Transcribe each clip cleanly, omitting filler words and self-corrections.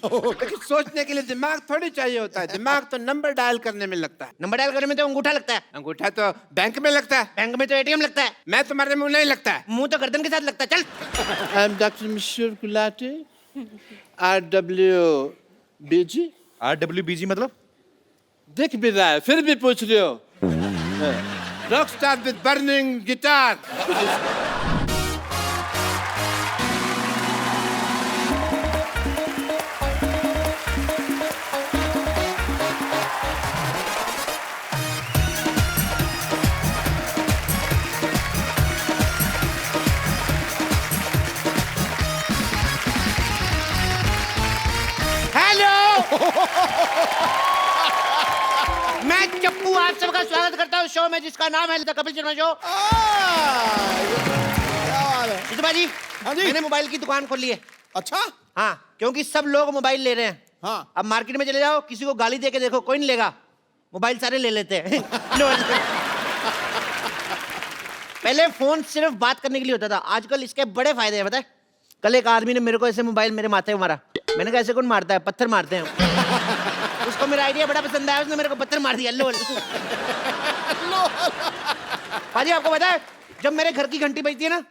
लेकिन सोचने के लिए दिमाग थोड़ी चाहिए होता है। दिमाग तो नंबर डायल करने में लगता है। नंबर डायल करने में तो अंगूठा लगता है। अंगूठा तो बैंक में लगता है। बैंक में तो एटीएम लगता है। मैं तुम्हारे मुंह नहीं लगता है। मुंह तो गर्दन के साथ लगता है। चल। I am doctor Mishra Gulati, RWBG। RWBG मतलब? दिख भी रहा है फिर भी पूछ रहे हो। Rock star with burning guitar. मैं चप्पू आप सबका स्वागत करता हूँ शो में जिसका नाम है द कपिल शर्मा शो। जितू जी, हाँ जी। मैंने मोबाइल की दुकान खोली है। अच्छा। हाँ, क्योंकि सब लोग मोबाइल ले रहे हैं। हाँ। अब मार्केट में चले जाओ, किसी को गाली दे के देखो, कोई नहीं लेगा। मोबाइल सारे ले लेते हैं। पहले फोन सिर्फ बात करने के लिए होता था, आजकल इसके बड़े फायदे हैं, पता है? कल एक आदमी ने मेरे को ऐसे मोबाइल मेरे माथे पे मारा। मैंने कहा ऐसे कौन मारता है? पत्थर मारते हैं। उसको मेरा आइडिया बड़ा पसंद आया, उसने मेरे को पत्थर मार दिया। लोल। पाजी आपको पता है, जब मेरे घर की घंटी बजती है ना,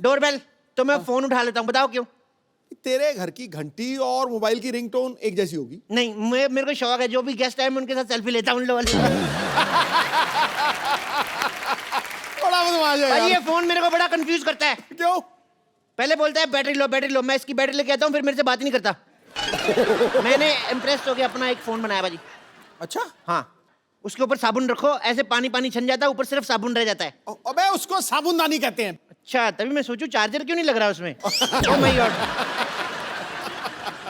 डोरबेल, तो मैं फोन उठा लेता हूँ। बताओ क्यों? तेरे घर की घंटी और मोबाइल की रिंगटोन एक जैसी होगी? नहीं, मेरे को शौक है, जो भी गेस्ट आए मैं उनके साथ सेल्फी लेता हूँ। लोल। बड़ा बदमाश है भाई ये यार। फोन मेरे को बड़ा कंफ्यूज करता है। क्यों? पहले बोलता है बैटरी लो बैटरी लो, मैं इसकी बैटरी लेके आता हूँ, फिर मेरे से बात ही नहीं करता। मैंने इम्प्रेस होके अपना एक फोन बनाया भाजी। अच्छा। हाँ, उसके ऊपर साबुन रखो, ऐसे पानी पानी छन जाता है, ऊपर सिर्फ साबुन रह जाता है। अबे उसको साबुनदानी कहते हैं। अच्छा, तभी मैं सोचूं चार्जर क्यों नहीं लग रहा उसमें। Oh my God.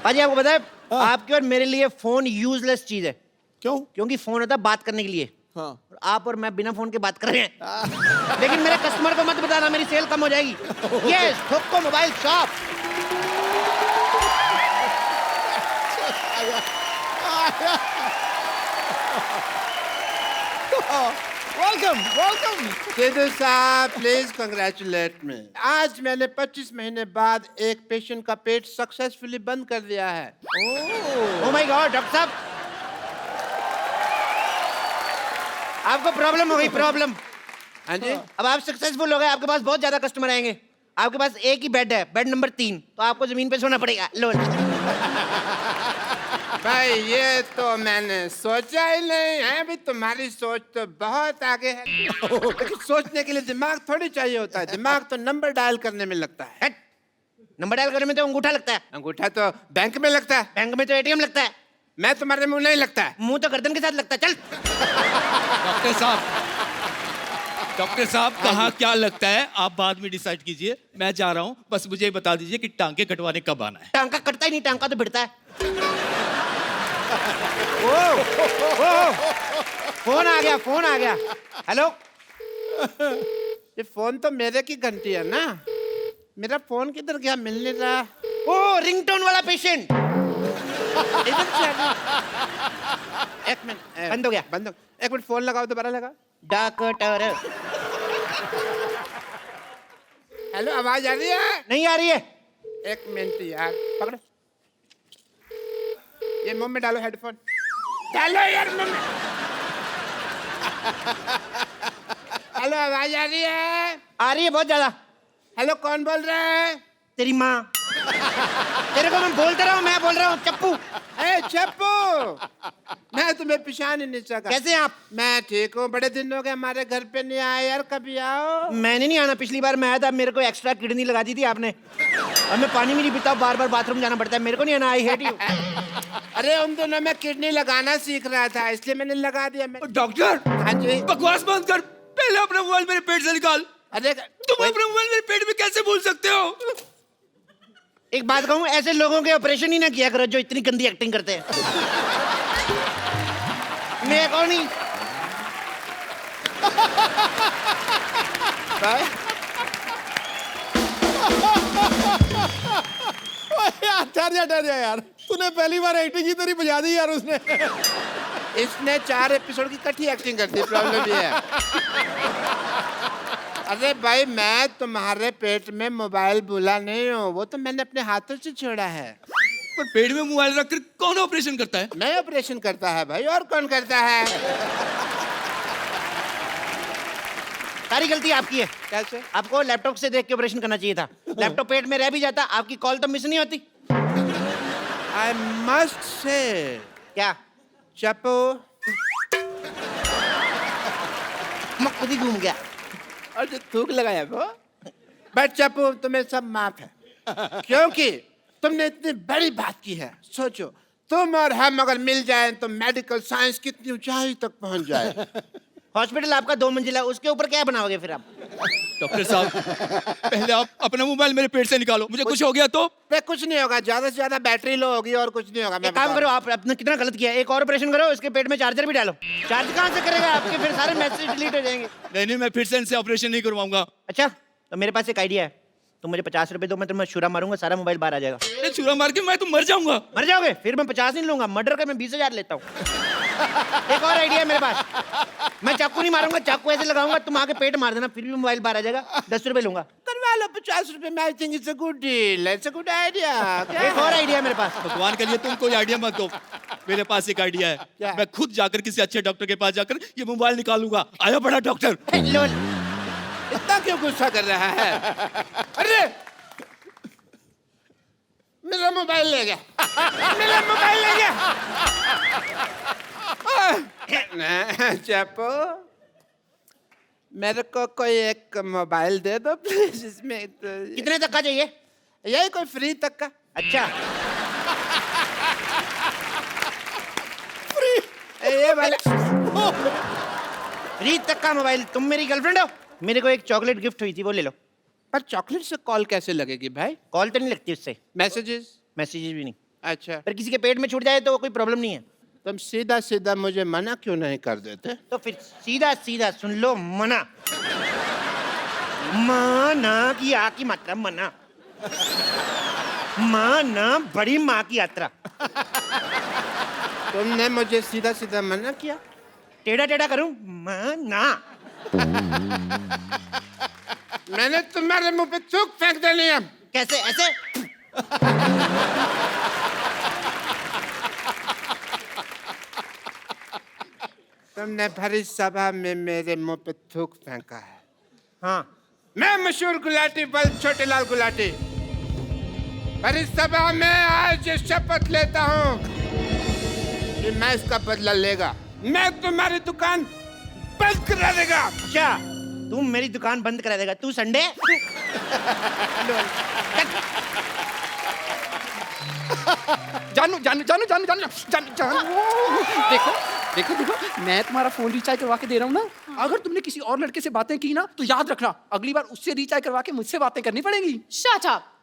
भाजी आपको पता है, आपके और मेरे लिए फोन यूजलेस चीज है। क्यों? क्योंकि फोन होता है बात करने के लिए। हाँ। और आप और मैं बिना फोन के बात कर रहे हैं। लेकिन मेरे कस्टमर को मत बताना, मेरी सेल कम हो जाएगी। यस, ठोको mobile shop. Welcome welcome. Sidhu साहब प्लीज कंग्रेचुलेट मी। आज मैंने 25 महीने बाद एक पेशेंट का पेट सक्सेसफुली बंद कर दिया है। ओह माय गॉड, डॉक्टर साहब आपको प्रॉब्लम हो गई, प्रॉब्लम। हाँ जी। अब आप सक्सेसफुल हो गए, आपके पास बहुत ज्यादा कस्टमर आएंगे। आपके पास एक ही बेड है, बेड नंबर 3, तो आपको जमीन पे सोना पड़ेगा। लो। भाई ये तो मैंने सोचा ही नहीं है। अभी तुम्हारी सोच तो बहुत आगे है। लेकिन सोचने के लिए दिमाग थोड़ी चाहिए होता है। दिमाग तो नंबर डायल करने में लगता है। हट। नंबर डायल करने में तो अंगूठा लगता है। अंगूठा तो बैंक में लगता है। बैंक में तो एटीएम लगता है। मैं तुम्हारे मुंह नहीं लगता है। मुंह तो गर्दन के साथ लगता है। चल। डॉक्टर साहब कहाँ क्या लगता है आप बाद में डिसाइड कीजिए, मैं जा रहा हूँ। बस मुझे ये बता दीजिए कि टांके कटवाने कब आना है। टांका कटता ही नहीं, टांका तो भिड़ता है। ओ, फोन आ गया, फोन आ गया। हेलो। ये फोन तो मेरे की घंटी है ना। मेरा फोन किधर गया? मिल नहीं रहा। ओ, रिंगटोन वाला पेशेंट। इधर से एक मिनट। बंद हो गया। बंद हो। एक मिनट, फोन लगाओ, दोबारा लगाओ। डॉक्टर। हेलो, आवाज आ रही है? नहीं आ रही है। एक मिनट यार, पकड़ो। ये मुंह में डालो, हेडफोन डालो यार मुंह में। हेलो, आवाज आ रही है? आ रही है बहुत ज्यादा। हेलो, कौन बोल रहा है? तेरी माँ। तेरे को मैं बोलता रहा हूँ, मैं बोल रहा हूँ चप्पू। ए चप्पू, मैं तुम्हें पहचान ही नहीं सका। कैसे हैं आप? मैं ठीक हूँ। बड़े दिन हो गए हमारे घर पे नहीं आए यार, कभी आओ। मैंने नहीं आना, पिछली बार मैं आया था, मेरे को एक्स्ट्रा किडनी लगा दी थी आपने। और मैं पानी भी नहीं पीता, बार बार बाथरूम जाना पड़ता है, मेरे को नहीं आना। I hate you. अरे उन दोनों में किडनी लगाना सीख रहा था, इसलिए मैंने लगा दिया। मैं डॉक्टर, हाँ जी। बकवास बंद कर, पहले अपना मोबाइल मेरे पेट से निकाल। अरे तुम अपना मोबाइल मेरे पेट में कैसे भूल सकते हो? एक बात कहूँ, ऐसे लोगों के ऑपरेशन ही ना किया करो जो इतनी गंदी एक्टिंग करते हैं। मैं कौन नहीं। यार ठहर जा यार, तूने पहली बार एक्टिंग की तेरी बजा दी यार उसने। इसने 4 एपिसोड की इकट्ठी एक्टिंग कर दी। प्रॉब्लम ये है। अरे भाई, मैं तुम्हारे पेट में मोबाइल भूला नहीं हूँ, वो तो मैंने अपने हाथों से छोड़ा है। पर पेट में मोबाइल रखकर कौन ऑपरेशन करता है? मैं ऑपरेशन करता है भाई, और कौन करता है? सारी गलती आपकी है। कैसे? आपको लैपटॉप से देख के ऑपरेशन करना चाहिए था। लैपटॉप पेट में रह भी जाता, आपकी कॉल तो मिस नहीं होती। आई मस्ट से क्या? चप्पू, मैं खुद ही घूम गया। और जो थूक लगाया वो, बट चप्पू तुम्हें सब माफ है, क्योंकि तुमने इतनी बड़ी बात की है। सोचो, तुम और हम अगर मिल जाएं तो मेडिकल साइंस कितनी ऊंचाई तक पहुंच जाए। हॉस्पिटल आपका 2 मंजिला, उसके ऊपर क्या बनाओगे फिर आप? डॉक्टर साहब, पहले आप अपना मोबाइल मेरे पेट से निकालो, मुझे कुछ हो गया तो? पे कुछ नहीं होगा, ज्यादा से ज्यादा बैटरी लो होगी और कुछ नहीं होगा। मैं एक काम करो, आप आपने कितना गलत किया है, एक और ऑपरेशन करो, इसके पेट में चार्जर भी डालो। चार्ज कहाँ से करेगा? आपके फिर सारे मैसेज डिलीट हो जाएंगे। नहीं, मैं फिर से इनसे ऑपरेशन नहीं करवाऊंगा। अच्छा, तो मेरे पास एक आइडिया है। तुम मुझे 50 रुपए दो, मैं तुम्हें छुरा मारूंगा, सारा मोबाइल बाहर आ जाएगा। अरे छुरा मार के मैं तो मर जाऊंगा। मर जाओगे? फिर मैं 50 नहीं लूंगा, मर्डर का मैं 20,000 लेता हूँ। एक और आइडिया है मेरे पास। मैं चाकू नहीं मारूंगा, चाकू ऐसे लगाऊंगा, तुम आके पेट मार देना, फिर भी मोबाइल बाहर आ जाएगा। 10 रुपए लूंगा। करवा लो 50 रुपए में। I think it's a good deal, it's a good idea. एक और आइडिया है मेरे पास। भगवान के लिए तुम कोई आइडिया मत दो, मेरे पास एक आइडिया है। क्या? मैं खुद जाकर किसी अच्छे डॉक्टर के पास जाकर ये मोबाइल निकालूंगा। आया बड़ा डॉक्टर। लो, इतना क्यों गुस्सा कर रहा है? अरे मेरा मोबाइल ले गया, मेरा मोबाइल ले गया। चप्पू, मेरे को कोई एक मोबाइल दे दो प्लीज। इसमें तो कितने तक का चाहिए? यही कोई फ्री तक का। अच्छा, ये वाला फ्री तक का मोबाइल। तुम मेरी गर्लफ्रेंड हो? मेरे को एक चॉकलेट गिफ्ट हुई थी, वो ले लो। पर चॉकलेट से कॉल कैसे लगेगी भाई? कॉल तो नहीं लगती उससे, मैसेजेस? मैसेजेस भी नहीं। अच्छा, पर किसी के पेट में छूट जाए तो कोई प्रॉब्लम नहीं है। तुम सीधा सीधा मुझे मना क्यों नहीं कर देते? तो फिर सीधा सीधा सुन लो, मना। माना की आ की मात्रा मना, माना बड़ी माँ की यात्रा। तुमने मुझे सीधा सीधा मना किया। टेढ़ा टेढ़ा करूं? माना। मैंने तुम्हारे मुंह पे थूक फेंक देनी है। कैसे? ऐसे? तुमने भरी सभा में मेरे मुंह पे थूक फेंका है। हाँ, मैं मशहूर गुलाटी बल्ब छोटे लाल गुलाटी भरी सभा में आज ये शपथ लेता हूँ कि मैं इसका बदला लेगा। मैं तुम्हारी दुकान बंद करा देगा। अच्छा, तू मेरी दुकान बंद करा देगा? तू संडे? जानू जानू जानू जानू जानू जानू जानू देखो देखो देखो, मैं तुम्हारा फोन रिचार्ज करवा के दे रहा हूँ ना। अगर तुमने किसी और लड़के से बातें की ना तो याद रखना, अगली बार उससे रिचार्ज करवा के मुझसे बातें करनी पड़ेगी। Shut up.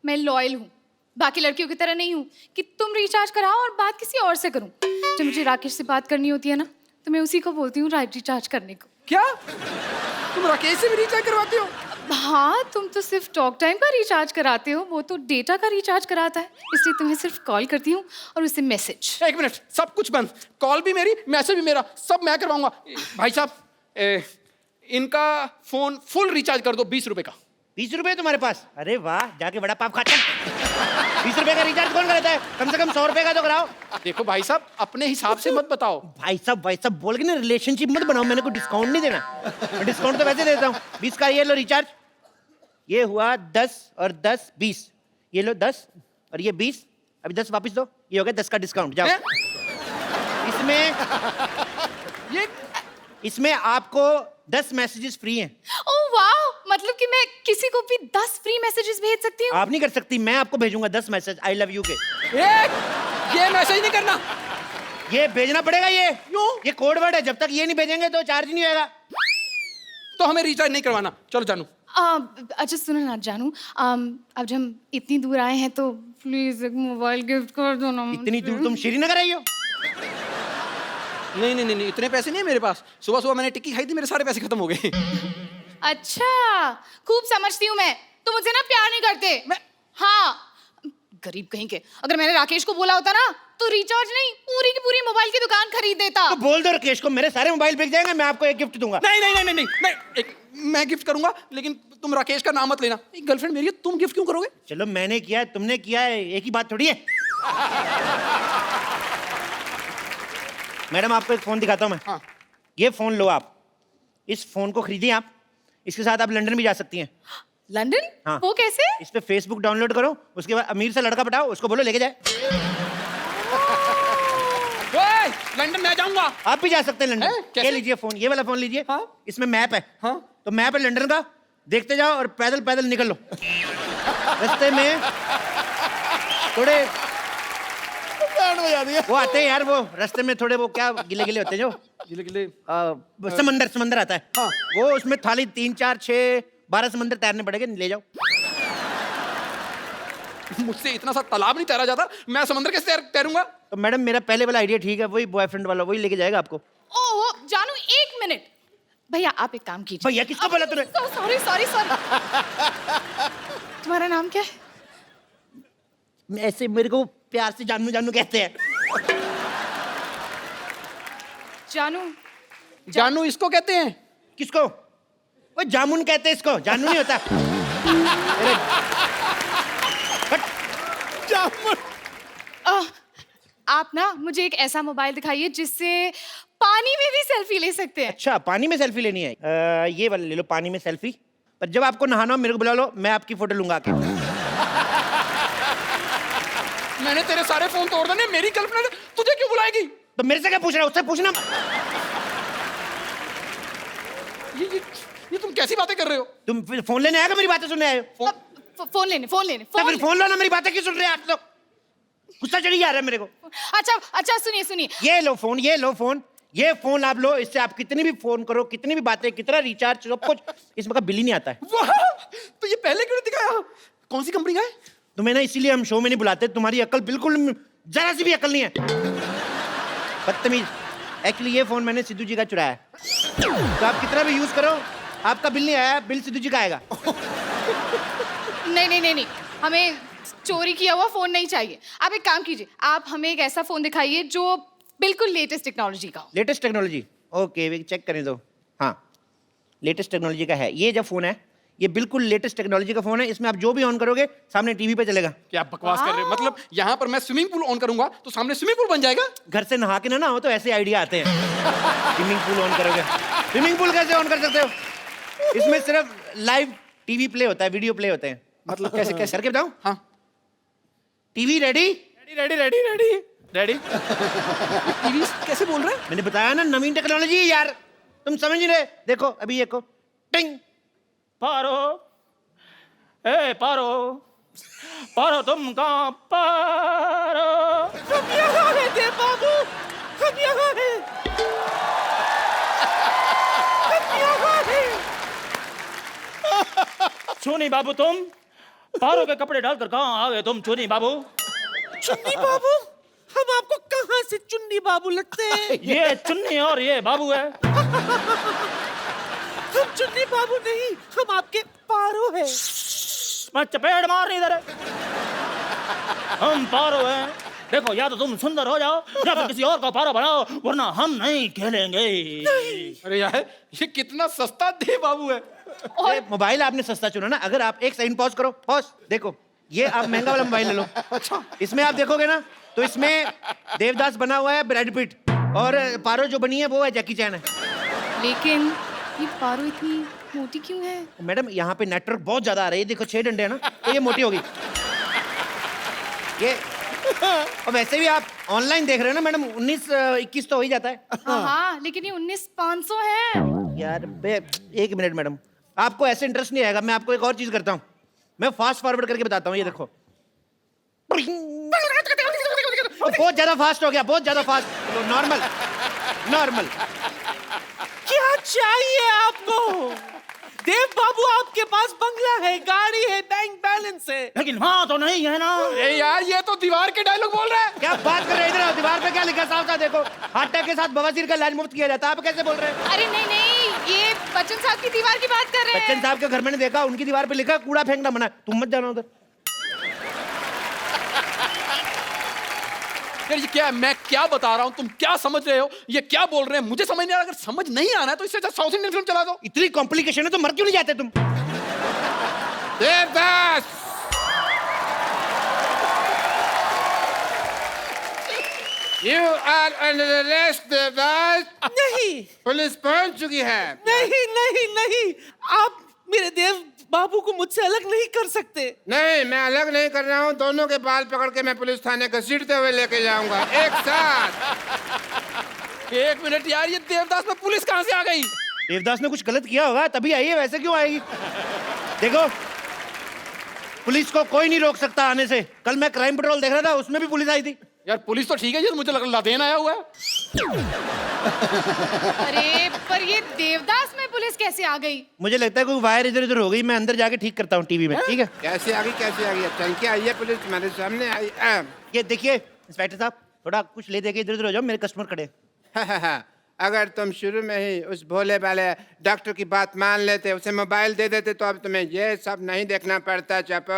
मैं लॉयल हूँ, बाकी लड़कियों की तरह नहीं हूँ कि तुम रिचार्ज कराओ और बात किसी और से करूँ। जब मुझे राकेश से बात करनी होती है ना तो मैं उसी को बोलती हूँ रिचार्ज करने को। क्या तुम राकेश से भी रिचार्ज करवाते हो? हाँ, तुम तो सिर्फ टॉक टाइम का रिचार्ज कराते हो, वो तो डेटा का रिचार्ज कराता है, इसलिए तुम्हें सिर्फ कॉल करती हूँ और उससे मैसेज। एक मिनट, सब कुछ बंद। कॉल भी मेरी, मैसेज भी मेरा, सब मैं करवाऊंगा। भाई साहब, इनका फोन फुल रिचार्ज कर दो 20 रुपए का। 20 रुपए तुम्हारे पास? अरे वाह, जाके बड़ा पाप खाता। 20 रुपए का रिचार्ज कौन करता है? कम से कम 100 रुपए का तो कराओ। देखो भाई साहब, अपने हिसाब से मत बताओ। भाई साहब बोल के ना रिलेशनशिप मत बनाओ, मैंने कोई डिस्काउंट नहीं देना। मैं डिस्काउंट तो वैसे देता हूँ। 20 का ये लो रिचार्ज, ये हुआ 10 और 10 20, ये लो 10 और ये 20, अभी 10 वापस दो, ये हो गया 10 का डिस्काउंट। जाओ। इसमें आपको 10 मैसेजेस फ्री हैं। ओह वाह, मतलब कि मैं किसी को भी 10 फ्री मैसेजेस भेज सकती हूँ? आप नहीं कर सकती, मैं आपको भेजूंगा 10 मैसेज आई लव यू के। ये मैसेज नहीं करना, ये भेजना पड़ेगा। ये क्यों? ये कोड वर्ड है, जब तक ये नहीं भेजेंगे तो चार्ज नहीं होगा। तो हमें रिचार्ज नहीं करवाना। चलो जानू। अच्छा सुनो ना जानू, अब जब हम इतनी दूर आए हैं तो प्लीज एक मोबाइल गिफ्ट कर दो ना। इतनी दूर तुम श्रीनगर आई हो? नहीं नहीं नहीं, इतने पैसे नहीं है मेरे पास। सुबह सुबह मैंने टिक्की खाई थी, मेरे सारे पैसे खत्म हो गए। अच्छा, खूब समझती हूँ मैं, तो मुझे ना प्यार नहीं करते। हाँ, गरीब कहीं के। अगर मैंने राकेश को बोला होता ना तो रिचार्ज नहीं, पूरी की पूरी मोबाइल की दुकान खरीद देता। तो बोल दो राकेश को, मेरे सारे मोबाइल बिक जाएंगे, मैं आपको एक गिफ्ट दूंगा। नहीं नहीं नहीं नहीं नहीं, नहीं मैं गिफ्ट करूंगा, लेकिन तुम राकेश का नाम मत लेना। एक गर्लफ्रेंड मेरी है, तुम गिफ्ट क्यों करोगे? चलो मैंने किया है, तुमने किया है, एक ही बात थोड़ी है। मैडम आपको एक फोन दिखाता हूँ मैं। हाँ। ये फोन लो आप, इस फोन को खरीदिए आप, इसके साथ आप लंदन भी जा सकती हैं। लंदन? हाँ। वो कैसे? इस पे फेसबुक डाउनलोड करो, उसके बाद अमीर से लड़का पटाओ, उसको बोलो लेके जाए। ओए, लंदन मैं जाऊंगा। आप भी जा सकते हैं हैं? लंदन। कैसे? ये लीजिए फोन, ये वाला फोन लीजिए। हाँ। इसमें मैप है। हाँ। तो मैप है लंदन का, देखते जाओ और पैदल पैदल निकल लो। रास्ते में थोड़े बैंड बजा दिया। वो आते हैं यार, वो रास्ते में थोड़े वो क्या गिले गिले होते हैं जो गिले गिले। समंदर आता है। हाँ। वो उसमें थाली 3 4 6 12 समंदर तैरने पड़ेंगे, ले जाओ। मुझसे इतना सा तालाब नहीं तैरा जाता, मैं समंदर कैसे तैरूंगा? तो मैडम मेरा पहले वाला आइडिया ठीक है, वही बॉयफ्रेंड वाला वही लेके जाएगा आपको। ओह जानू, एक मिनट भैया, आप एक काम कीजिए। भैया किसको बोला तूने? Sorry sorry sorry. तुम्हारा नाम क्या है? ऐसे मेरे को प्यार से जानू जानू कहते हैं। जानू? जानू इसको कहते हैं? किसको? वो जामुन कहते हैं इसको, जानू नहीं होता। जामुन। आप ना मुझे एक ऐसा मोबाइल दिखाइए जिससे पानी में भी सेल्फी ले सकते हैं। अच्छा, पानी में सेल्फी लेनी है? ये वाला ले लो, पानी में सेल्फी। पर जब आपको नहाना हो मेरे को बुला लो, मैं आपकी फोटो लूंगा आके। मैंने तेरे सारे फोन तोड़ देने, मेरी गर्लफ्रेंड तुझे क्यों बुलाएगी? तो मेरे से क्या पूछ रहा है, उससे पूछना। ये तुम कैसी बातें कर रहे हो? तुम फिर फोन लेने आएगा, मेरी बातें सुनने आए हो? फोन लेने तो फिर फोन लो ना, मेरी बातें क्यों सुन रहे हैं आप लोग? गुस्सा चढ़ी जा रहा है मेरे को। अच्छा अच्छा, सुनिए सुनिए। ये लो फोन, ये लो फोन, ये फोन आप लो, इससे आप कितनी भी फोन करो, कितनी भी बातें, कितना रिचार्ज, सब कुछ, इसमें का बिल ही नहीं आता है। वाह, तो ये पहले क्यों नहीं दिखाया? कौन सी कंपनी का है? तुम्हें ना इसीलिए हम शो में नहीं बुलाते, तुम्हारी अकल बिल्कुल जरा सी भी अकल नहीं है। बदतमीज। एक्चुअली ये फोन मैंने सिद्धू जी का चुराया है, तो आप कितना भी यूज करो आपका बिल नहीं आया, बिल सिद्धू जी का आएगा। नहीं नहीं नहीं नहीं, हमें चोरी किया हुआ फोन नहीं चाहिए। आप एक काम कीजिए, आप हमें एक ऐसा फोन दिखाइए जो बिल्कुल लेटेस्ट टेक्नोलॉजी का हो। Latest technology? ओके, चेक करने दो। हाँ, लेटेस्ट टेक्नोलॉजी का है ये। जब फोन है ये बिल्कुल लेटेस्ट टेक्नोलॉजी का फोन है, इसमें आप जो भी ऑन करोगे सामने टीवी पे चलेगा। क्या बकवास कर रहे हो? मतलब यहाँ पर मैं स्विमिंग पूल ऑन करूंगा तो सामने स्विमिंग पूल बन जाएगा? घर से नहा के ना हो तो ऐसे आइडिया आते हैं। स्विमिंग पूल ऑन करोगे, स्विमिंग पूल कैसे ऑन कर सकते हो? इसमें सिर्फ लाइव टीवी प्ले होता है, वीडियो प्ले होते हैं। मतलब कैसे कैसे? करके बताऊं? हाँ। TV ready? Ready ready ready ready ready. TV कैसे बोल रहे हैं? मैंने बताया ना, नवीन टेक्नोलॉजी है यार, तुम समझ नहीं रहे। देखो अभी, देखो, टिंग। पारो, ए पारो, पारो तुम कहाँ? पारो, हम यहाँ हैं देव बाबू, हम यहाँ हैं, हम यहाँ हैं। चुन्नी बाबू तुम पारो के कपड़े डालकर कहाँ आ गए तुम चुन्नी बाबू? चुन्नी बाबू? हम आपको कहाँ से चुन्नी बाबू लगते हैं? ये चुन्नी और ये बाबू है। हम चुन्नी बाबू नहीं, हम आपके पारो हैं। मैं चपेट मार नहीं दे रहे। हम पारो हैं। देखो, या तो तुम सुंदर हो जाओ या फिर किसी और का पारो बनाओ, वरना हम नहीं खेलेंगे। अरे यार, ये कितना सस्ता दे बाबू है। ये मोबाइल आपने सस्ता चुना ना। अगर आप एक सेकंड पॉज करो, पॉज, देखो ये आप महंगा वाला मोबाइल ले लो। अच्छा, इसमें आप देखोगे ना तो इसमें देवदास बना हुआ है ब्रैड पिट, और पारो जो बनी है वो है जैकी चैन है। लेकिन ये पारो इतनी मोटी क्यों है? मैडम यहाँ पे नेटवर्क बहुत ज्यादा आ रहा है, ये देखो 6 डंडे है ना, तो ये मोटी होगी ये। और वैसे भी आप ऑनलाइन देख रहे हो ना मैडम, 19-21 तो हो ही जाता है। हाँ, लेकिन ये 19,500 है। यार एक मिनट मैडम, आपको ऐसे इंटरेस्ट नहीं आएगा। मैं आपको एक और चीज करता हूँ, मैं फास्ट फॉरवर्ड करके बताता हूँ। ये देखो, बहुत ज्यादा फास्ट हो गया, बहुत ज्यादा फास्ट। Normal normal. क्या चाहिए आपको? देव बाबू, आपके पास बंगला है, गाड़ी है, बैंक बैलेंस है, लेकिन हाँ तो नहीं है ना। अरे यार, ये तो दीवार के डायलॉग बोल रहा है। क्या बात कर रहे हैं? इधर आओ, दीवार पे क्या लिखा है? साफ साफ देखो, हार्ट अटैक के साथ बवासीर का इलाज मुफ्त किया जाता है। आप कैसे बोल रहे हैं? अरे नहीं नहीं, ये बच्चन साहब की दीवार की बात कर रहे बच्चन हैं। साहब के घर मैंने देखा, उनकी दीवार पे लिखा कूड़ा फेंकना मना, तुम मत जाना उधर। यार ये क्या है? मैं क्या बता रहा हूँ, तुम क्या समझ रहे हो? ये क्या बोल रहे हैं मुझे समझ नहीं आ रहा। अगर समझ नहीं आना है तो इससे अच्छा साउथ इंडियन फिल्म चला दो। इतनी कॉम्प्लिकेशन है तो मर क्यों नहीं जाते तुम? Devdas, You are under arrest, Devdas. नहीं पुलिस पहुंच चुकी है। नहीं नहीं नहीं, आप मेरे देव बाबू को मुझसे अलग नहीं कर सकते। नहीं, मैं अलग नहीं कर रहा हूँ। दोनों के बाल पकड़ के मैं पुलिस थाने घसीटते हुए लेके जाऊंगा एक साथ। एक मिनट यार, ये देवदास में पुलिस कहाँ से आ गई? देवदास ने कुछ गलत किया होगा तभी आई है, वैसे क्यों आएगी? देखो, पुलिस को कोई नहीं रोक सकता आने से। कल मैं क्राइम पेट्रोल देख रहा था, उसमें भी पुलिस आई थी। यार पुलिस तो ठीक है, ये तो मुझे लग लादेन आया हुआ है। अरे पर ये देवदास में पुलिस कैसे आ गई? मुझे लगता है कोई वायर इधर उधर हो गई, मैं अंदर जाके ठीक करता हूँ टीवी में, ठीक है? कैसे आ गई? चल के आई है पुलिस तुम्हारे सामने आई। ये देखिए इंस्पेक्टर साहब, थोड़ा कुछ ले दे के इधर उधर हो जाओ, मेरे कस्टमर खड़े। अगर तुम शुरू में ही उस भोले वाले डॉक्टर की बात मान लेते, उसे मोबाइल दे देते, तो अब तुम्हें ये सब नहीं देखना पड़ता। चपो।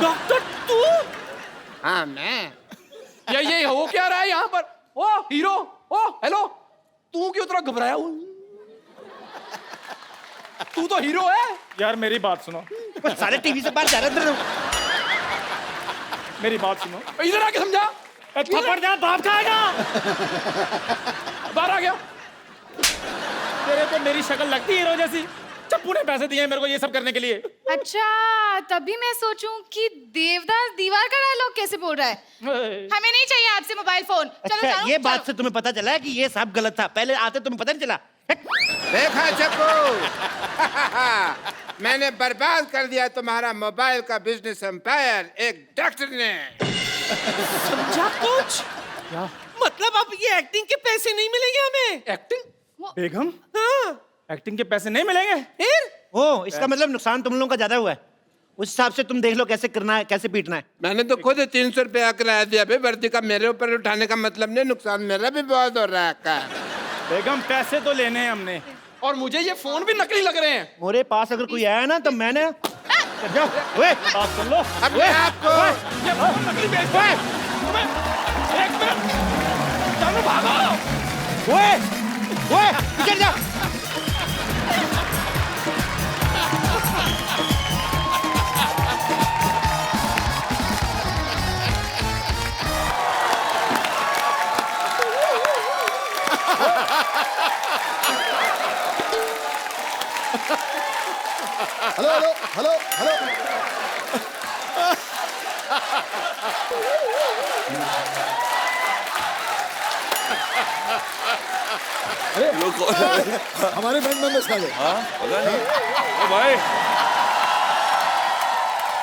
डॉक्टर तू? हाँ मैं। ये हो क्या रहा है यहाँ पर? ओ हीरो, ओ हेलो, तू क्यों इतना घबराया हुआ? तू तो हीरो है। यार मेरी बात सुनो, सारे टीवी से बाहर जा रहे हैं। मेरी बात सुनो। इधर आके समझा। थप्पड़ जा, बाप खाएगा। बाहर आ गया। तेरे को मेरी शक्ल लगती है हीरो जैसी। चप्पू ने पैसे दिए मेरे को ये सब करने के लिए। अच्छा, तभी मैं सोचूं कि देवदास दीवार का डायलॉग कैसे बोल रहा है। हमें नहीं चाहिए आपसे मोबाइल फोन। चलो अच्छा, चलो, ये बात चलो। से तुम्हें पता चला है कि ये सब गलत था? पहले आते तुम्हें पता नहीं चला? देखा चप्पू। मैंने बर्बाद कर दिया तुम्हारा मोबाइल का बिजनेस एम्पायर एक डॉक्टर ने। समझा कुछ? क्या मतलब अब ये एक्टिंग के पैसे नहीं मिलेंगे हमें? एक्टिंग? बेगम, हाँ एक्टिंग के पैसे नहीं मिलेंगे? फिर? ओ, इसका मतलब नुकसान तुम लोगों का ज्यादा हुआ है। उस हिसाब से तुम देख लो कैसे करना है, कैसे पीटना है। मैंने तो खुद 300 रुपया किराया दिया भाई। वर्दी का मेरे ऊपर उठाने का मतलब नहीं, नुकसान मेरा भी बहुत हो रहा है। बेगम पैसे तो लेने हैं हमने। और मुझे ये फोन भी नकली लग रहे हैं। मेरे पास अगर कोई आया ना तो मैंने जाओ। ओए, बात सुन लो। अब मैं आपको ये फोन नकली बेचता है। एक मिनट, चलो भागो। ओए, ओए, इधर जा। Hello hello hello hello. हमारे बैंड मेंबर्स कहाँ गए? पता नहीं। ओ भाई,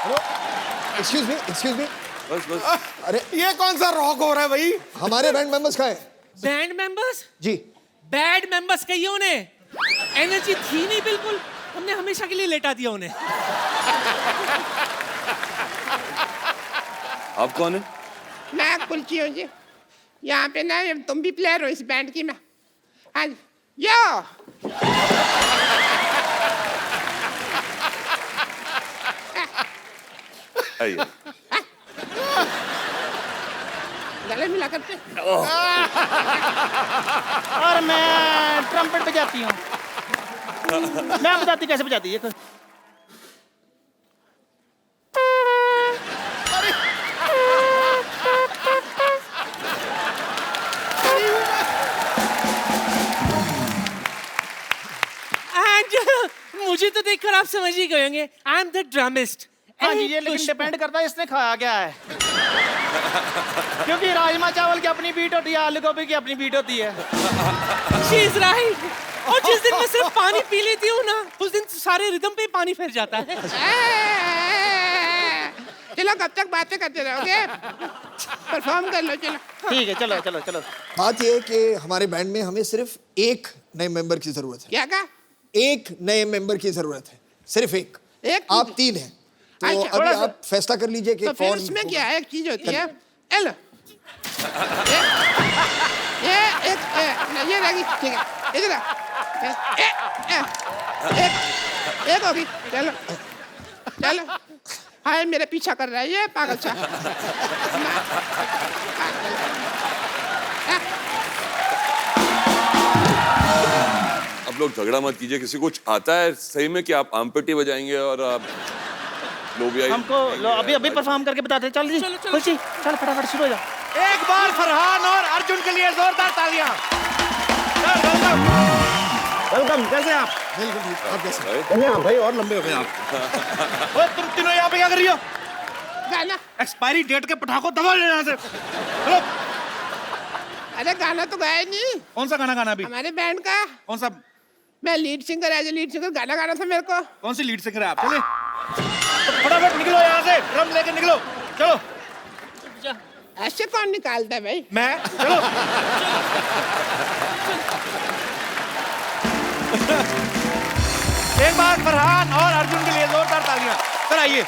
हेलो, एक्सक्यूज मी। बस बस। अरे ये कौन सा रॉक हो रहा है भाई? हमारे बैंड मेंबर्स कहाँ हैं? Band members? जी। बैड मेंबर्स कहिए उन्हें। एनर्जी थी नहीं बिल्कुल, हमने हमेशा के लिए लेटा दिया उन्हें। आप कौन है? मैं कुलची हूँ जी। यहाँ पे ना तुम भी प्लेयर हो इस बैंड की। मैं हाँ यो। आइए। गले मिला करते। और मैं ट्रम्पेट बजाती हूँ। मैं बताती कैसे बजाती है। मुझे तो देखकर आप समझ ही गए होंगे, आई एम द ड्रमिस्ट। हाँ जी, ये लेकिन डिपेंड करता है इसने खाया क्या है। क्योंकि राजमा चावल की अपनी बीट होती है, आलू गोभी की अपनी बीट होती है। She is right. और जिस दिन मैं सिर्फ पानी पी लेती हूँ ना, उस दिन सारे रिदम पे पानी फिर जाता है। चलो कब तक बातें करते रहोगे? परफॉर्म कर लो। चलो ठीक है, चलो चलो चलो। बात ये है कि हमारे बैंड में हमें सिर्फ एक नए मेंबर की जरूरत है। क्या कहा? एक नए मेंबर की जरूरत है, सिर्फ एक। एक? आप 3 हैं, तो अच्छा, अभी आप फैसला कर लीजिए कि तो फिर कौन उसमें होगा। क्या है? एक चीज होती है। एलो ये रहेगी। ठीक है, इधर एक होगी। चलो चलो। हाय मेरे पीछा कर रहा है ये पागल सा। आप लोग झगड़ा मत कीजिए। किसी को आता है सही में कि आप आमपेटी बजाएंगे और आप लोबिया हमको अभी अभी परफॉर्म करके बताते हैं। चल जी खुशी, चल फटाफट शुरू हो जा। एक बार फरहान और अर्जुन के लिए जोरदार तालियां। वेलकम, कैसे हैं आप? बिल्कुल ठीक, आप कैसे? भाई हाँ भाई, और लंबे हो गए आप। ओए तुम तीनों यहाँ पे क्या कर रही हो? गाना। एक्सपायरी डेट के पटाखों दबा ले यहाँ से। चलो। अरे गाना तो गाया नहीं, कौन सा गाना गाना अभी? हमारे बैंड का। कौन सा? मैं lead singer, as a lead singer गाना गाना था मेरे को। कौन सी लीड सिंगर है आप? चले तो फटाफट निकलो यहाँ से, ड्रम लेके निकलो। चलो। ऐसे कौन निकालता है भाई? मैं। चलो। एक बार फरहान और अर्जुन के लिए जोरदार तालियां। सर आइए।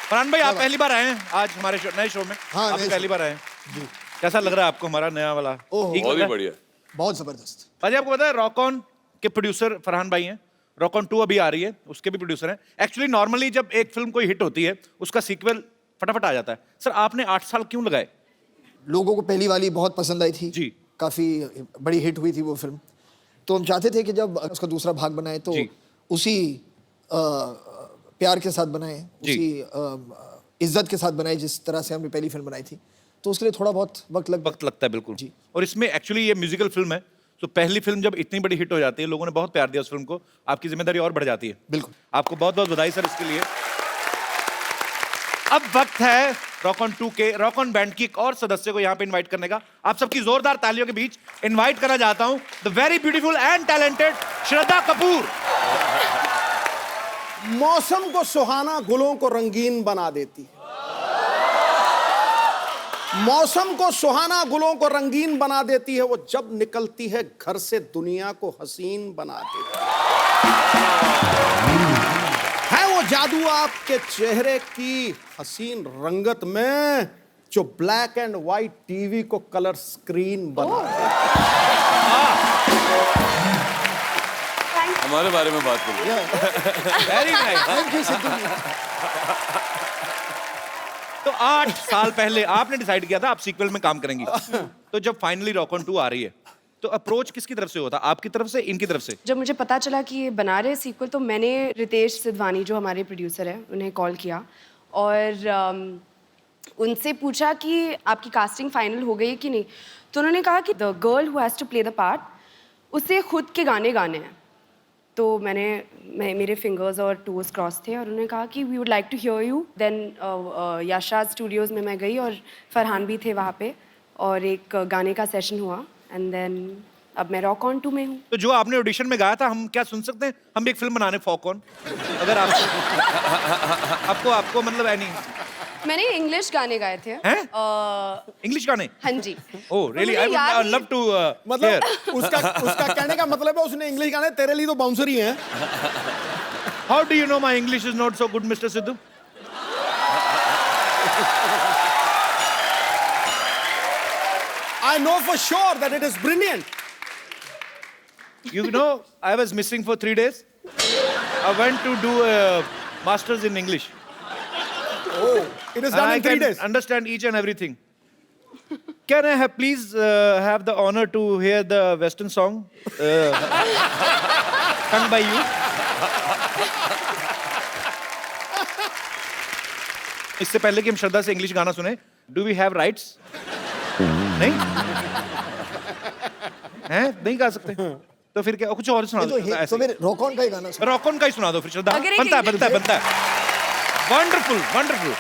फरहान भाई, आप पहली बार आए हैं आज हमारे नए शो में। हाँ, आप नए पहली बार आए हैं जी। कैसा लग रहा है आपको हमारा नया वाला? ओह, ठीक बहुत लग ही रहा है? बढ़िया। बहुत जबरदस्त। भाजी आपको पता है रॉक ऑन के प्रोड्यूसर फरहान भाई हैं। रॉक ऑन 2 अभी आ रही है, उसके भी प्रोड्यूसर हैं। एक्चुअली नॉर्मली जब एक फिल्म कोई हिट होती है उसका सीक्वल फटाफट आ जाता है। सर आपने 8 साल क्यों लगाए? लोगों को पहली वाली बहुत पसंद आई थी जी। काफी बड़ी हिट हुई थी वो फिल्म, तो हम चाहते थे कि जब उसका दूसरा भाग बनाए तो जी। उसी प्यार के साथ बनाए, जी। उसी इज्जत के साथ बनाए जिस तरह से हमने पहली फिल्म बनाई थी, तो उसके लिए थोड़ा बहुत वक्त लगता है बिल्कुल जी। और इसमें एक्चुअली ये म्यूजिकल फिल्म है, तो पहली फिल्म जब इतनी बड़ी हिट हो जाती है, लोगों ने बहुत प्यार दिया उस फिल्म को, आपकी जिम्मेदारी और बढ़ जाती है। बिल्कुल। आपको बहुत बहुत बधाई सर इसके लिए। अब वक्त है रॉक ऑन 2 के रॉक ऑन बैंड की एक और सदस्य को यहाँ पे इनवाइट करने का। आप सबकी जोरदार तालियों के बीच इनवाइट करना चाहता हूँ the very beautiful and talented Shraddha Kapoor. मौसम को सुहाना, गुलों को रंगीन बना देती है। मौसम को सुहाना, गुलों को रंगीन बना देती है, वो जब निकलती है घर से दुनिया को हसीन बना देती है वो जादू आपके चेहरे की हसीन रंगत में जो ब्लैक एंड व्हाइट टीवी को कलर स्क्रीन बना देती हमारे बारे में बात करिए। Very nice. तो 8 साल पहले आपने डिसाइड किया था आप सीक्वल में काम करेंगी, तो जब फाइनली रॉक ऑन 2 आ रही है तो अप्रोच किसकी तरफ से होता? आपकी तरफ से, इनकी तरफ से? जब मुझे पता चला कि ये बना रहे सीक्वल, तो मैंने रितेश सिद्धवानी जो हमारे प्रोड्यूसर हैं उन्हें कॉल किया और उनसे पूछा कि आपकी कास्टिंग फाइनल हो गई कि नहीं। तो उन्होंने कहा कि the girl who has to play the part, उसे खुद के गाने गाने हैं। तो मेरे फिंगर्स और टोज क्रॉस थे और उन्होंने कहा कि we would like to hear you. Then Yashraj studios में मैं गई और फरहान भी थे वहाँ पे और एक गाने का सेशन हुआ एंड देन अब मैं रॉक ऑन 2 में हूँ। तो जो आपने ऑडिशन में गाया था हम क्या सुन सकते हैं? हम भी एक फिल्म बनाने फॉक ऑन, अगर आपको मतलब है नहीं। मैंने इंग्लिश गाने गाए थे। इंग्लिश गाने? हाँ जी। Oh really, I would love to मतलब उसका कहने का मतलब है उसने इंग्लिश गाने, तेरे लिए तो बाउंसर ही हैं। How do you know my English is not so good mister Sidhu? I know for sure that it is brilliant. You know, I was missing for 3 days. I went to do a master's in English. Oh, it is done I in 3 can days. understand each and everything. Can I have please have the honor to hear the Western song sung by you? इससे पहले कि हम श्रद्धा से English गाना सुने, do we have rights? नहीं? हैं? नहीं गा सकते? तो फिर क्या? कुछ और सुना दो। तो फिर रॉक ऑन का ही गाना सुनो। रॉक ऑन का ही सुना दो फिर श्रद्धा। अगर एक बनता है। Wonderful wonderful.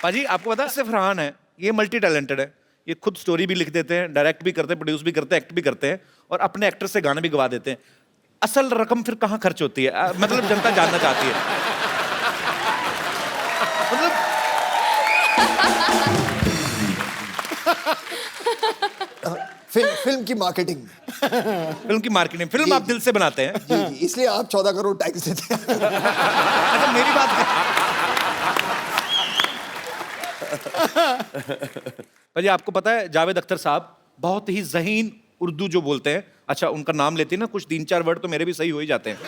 पाजी आपको पता है सिर्फ फरहान है, ये मल्टी टैलेंटेड है। ये खुद स्टोरी भी लिख देते हैं, डायरेक्ट भी करते हैं, प्रोड्यूस भी करते हैं, एक्ट भी करते हैं और अपने एक्टर से गाने भी गवा देते हैं। असल रकम फिर कहाँ खर्च होती है? मतलब जनता जानना चाहती है। मतलब फिल्म की मार्केटिंग। फिल्म की मार्केटिंग, फिल्म आप दिल से बनाते हैं। जी, इसलिए आप 14 करोड़ टैक्स देते हैं। अच्छा मेरी बात पर आपको पता है जावेद अख्तर साहब बहुत ही ज़हीन उर्दू जो बोलते हैं, अच्छा उनका नाम लेते हैं ना, कुछ 3-4 वर्ड तो मेरे भी सही हो ही जाते हैं।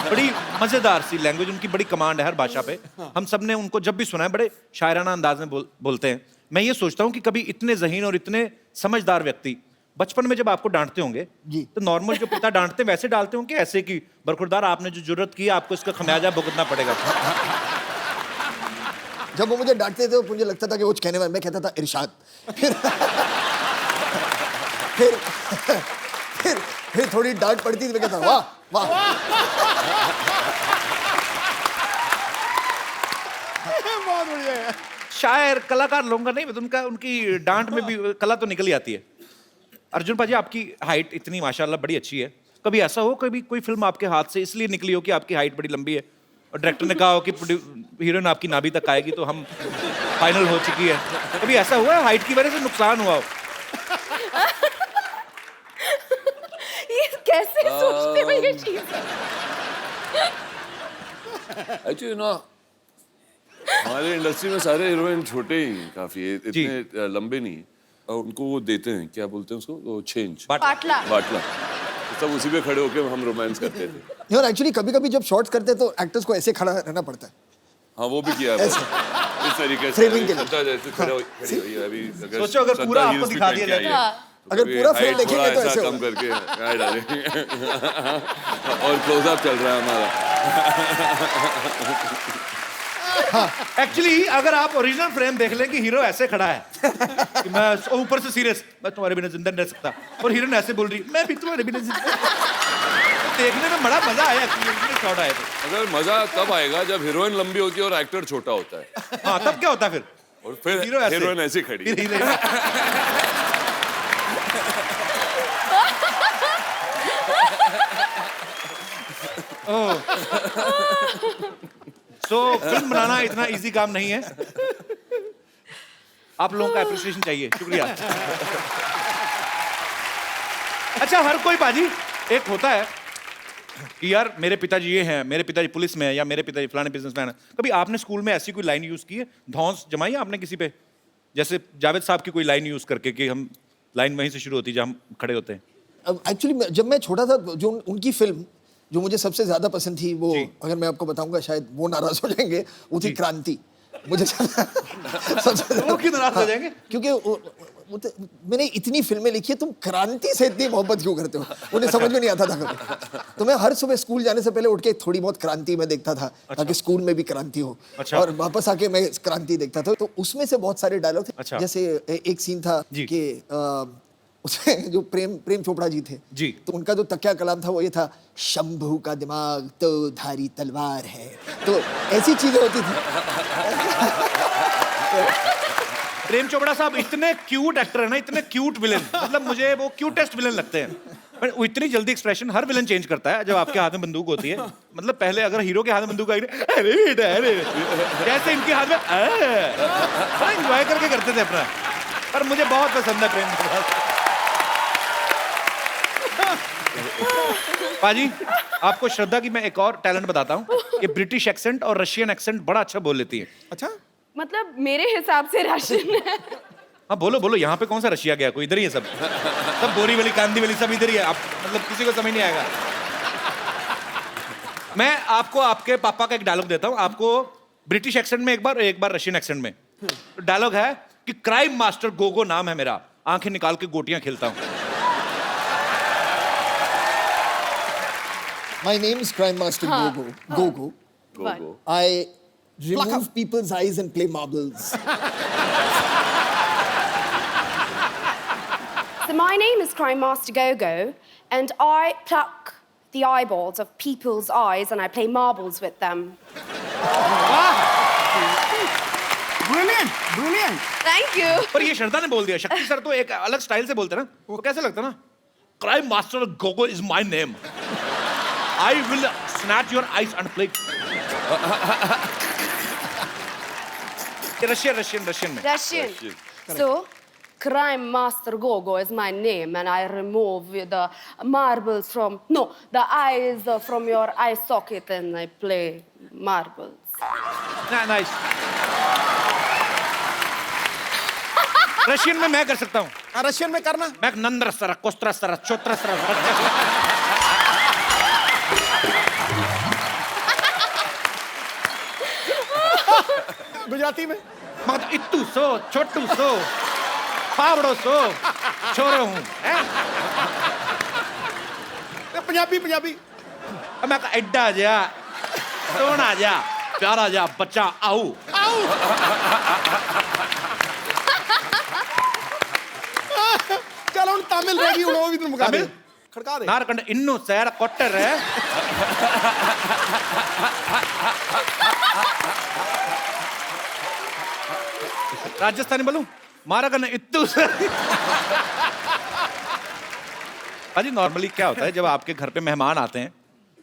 बड़ी मज़ेदार सी लैंग्वेज, उनकी बड़ी कमांड है हर भाषा पे। हम सब ने उनको जब भी सुना है बड़े शायराना अंदाज में बोलते हैं। मैं ये सोचता हूँ कि कभी इतने ज़हीन और इतने समझदार व्यक्ति बचपन में जब आपको डांटते होंगे जी। तो नॉर्मल जो पिता डांटते हैं वैसे डालते होंगे ऐसे कि बरखुरदार आपने जो जरूरत की आपको इसका खमियाजा भुगतना पड़ेगा। जब वो मुझे डांटते थे तो मुझे लगता था कि वो कहने वाला, मैं कहता था इरशाद। फिर फिर थोड़ी डांट पड़ती थी, मैं कहता वाह वाह। बहुत बढ़िया है। शायर कलाकार लोगों का नहीं, उनका उनकी डांट में भी कला तो निकल ही आती है। अर्जुन पाजी आपकी हाइट इतनी माशाल्लाह बड़ी अच्छी है, कभी ऐसा हो कभी कोई फिल्म आपके हाथ से इसलिए निकली हो कि आपकी हाइट बड़ी लंबी है और डायरेक्टर ने कहा हो कि हीरोइन आपकी नाभि तक आएगी तो हम फाइनल हो चुकी है, कभी ऐसा हुआ है हाइट की वजह से नुकसान हुआ हो? ये कैसे सोचते हो ये चीज? एक्चुअली ना हमारे इंडस्ट्री में सारे हीरोइन छोटे ही काफी है, इतने लंबे नहीं है और उनको वो देते हैं, क्या बोलते हैं उसको, वो चेंज, बाटला। बाटला, तो सब उसी पे खड़े होके हम रोमांस करते थे। और एक्चुअली कभी कभी जब शॉट्स करते हैं तो एक्टर्स को ऐसे खड़ा रहना पड़ता है। हाँ वो भी किया है, इस तरीके से Framing के लिए। श्रद्धा जैसे खड़ी हुई है अभी। सोचो अगर श्रद्धा पूरा heels आपको भी दिखा पहन दिया के आई है, जाता तो अगर कभी पूरा height फ्रेम देखेंगे थोड़ा तो ऐसा ऐसे कम करके यहाँ डालेंगे और क्लोजअप चल रहा है हमारा। एक्चुअली अगर आप ओरिजिनल फ्रेम देख लें कि हीरो ऐसे खड़ा है कि मैं ऊपर से सीरियस, मैं तुम्हारे बिना जिंदा नहीं रह सकता, और हीरोइन ऐसे बोल रही मैं भी तुम्हारे बिना जिंदा। देखने में बड़ा मजा आया शॉट आया तो। अगर मजा तब आएगा जब हीरोइन लंबी होती है और एक्टर छोटा होता है। हाँ तब क्या होता है फिर? और फिर हीरोइन ऐसे खड़ी है। सो फिल्म बनाना इतना इजी काम नहीं है, आप लोगों का एप्रिसिएशन चाहिए, शुक्रिया। अच्छा हर कोई बाजी एक होता है कि यार मेरे पिताजी ये हैं, मेरे पिताजी पुलिस में है, या मेरे पिताजी फलाने बिजनेसमैन है। कभी आपने स्कूल में ऐसी कोई लाइन यूज की है, धौंस जमाई है आपने किसी पे, जैसे जावेद साहब की कोई लाइन यूज करके कि हम लाइन वहीं से शुरू होती है जहाँ हम खड़े होते हैं? अब एक्चुअली जब मैं छोटा था, जो उनकी फिल्म जो मुझे सबसे ज्यादा पसंद थी, वो अगर मैं आपको बताऊंगा शायद वो नाराज हो जाएंगे, वो थी क्रांति। मुझे सबसे वो क्यों नाराज हो जाएंगे? क्योंकि मैंने इतनी फिल्में लिखी है, तुम क्रांति से इतनी मोहब्बत क्यों करते हो? उन्हें समझ में नहीं आता था कभी। तो मैं हर सुबह स्कूल जाने से पहले उठ के थोड़ी बहुत क्रांति में देखता था, ताकि स्कूल में भी क्रांति हो। और वापस आके मैं क्रांति देखता था, तो उसमें से बहुत सारे डायलॉग थे। जैसे एक सीन था कि उसमें जो प्रेम चोपड़ा जी थे जी, तो उनका जो तकिया कलाम था वो ये था, शंभू का दिमाग तो धारी तलवार है। तो ऐसी चीजें होती थी। प्रेम चोपड़ा साहब इतने क्यूट एक्टर है ना, इतने क्यूट विलेन, मतलब मुझे वो क्यूटेस्ट विलेन लगते हैं। पर वो इतनी जल्दी एक्सप्रेशन हर विलेन चेंज करता है जब आपके हाथ में बंदूक होती है। मतलब पहले अगर हीरो के हाथ में बंदूक आई, अरे बेटा अरे, जैसे इनके हाथ में बड़ा एंजॉय करके करते थे अपना। पर मुझे बहुत पसंद है प्रेम चोपड़ा। पाजी आपको श्रद्धा की मैं एक और टैलेंट बताता हूँ कि ब्रिटिश एक्सेंट और रशियन एक्सेंट बड़ा अच्छा बोल लेती है। अच्छा, मतलब मेरे हिसाब से राशन है। हाँ बोलो बोलो, यहाँ पे कौन सा रशिया गया, कोई इधर ही है, सब बोरीवली कांदीवली सब इधर ही है। आप मतलब किसी को समझ नहीं आएगा। मैं आपको आपके पापा का एक डायलॉग देता हूँ, आपको ब्रिटिश एक्सेंट में एक बार रशियन एक्सेंट में। डायलॉग है कि क्राइम मास्टर गोगो नाम है मेरा, आंखें निकाल के गोटियां खेलता हूँ। My name is Crime Master Gogo. Gogo. I remove people's eyes and play marbles. So my name is Crime Master Gogo, and I pluck the eyeballs of people's eyes and I play marbles with them. Brilliant, brilliant. Thank you. पर ये श्रद्धा ने बोल दिया, शक्ति sir तो एक अलग style से बोलते ना, वो कैसे लगता ना, crime master Gogo is my name, I will snatch your eyes and play. Russian में Russian. So Crime Master Gogo is my name, and I remove the marbles from the eyes from your eye socket, and I play marbles. Nice. Russian में मैं कर सकता हूँ। Russian में करना। मैं Nandra sir, कोस्त्र sir, चोत्र sir. Gujarati में मत इत्तू सो, छोटू सो, फावड़ो सो छोरे हूं हैं पंजाबी पंजाबी मैं कहा एड्डा जा सोना जा प्यारा जा बच्चा आओ चल ਹੁਣ ਤਾਮਿਲ ਰਹਿ ਗਈ ਹੁਣ ਉਹ ਵੀ ਤੈਨੂੰ ਮੁਕਾ ਦੇ तमिल? ਖੜਕਾ ਦੇ नारकंड इन्नू सैर कोटर है राजस्थानी बोलूं मारा करना इत्तू अजी नॉर्मली क्या होता है जब आपके घर पे मेहमान आते हैं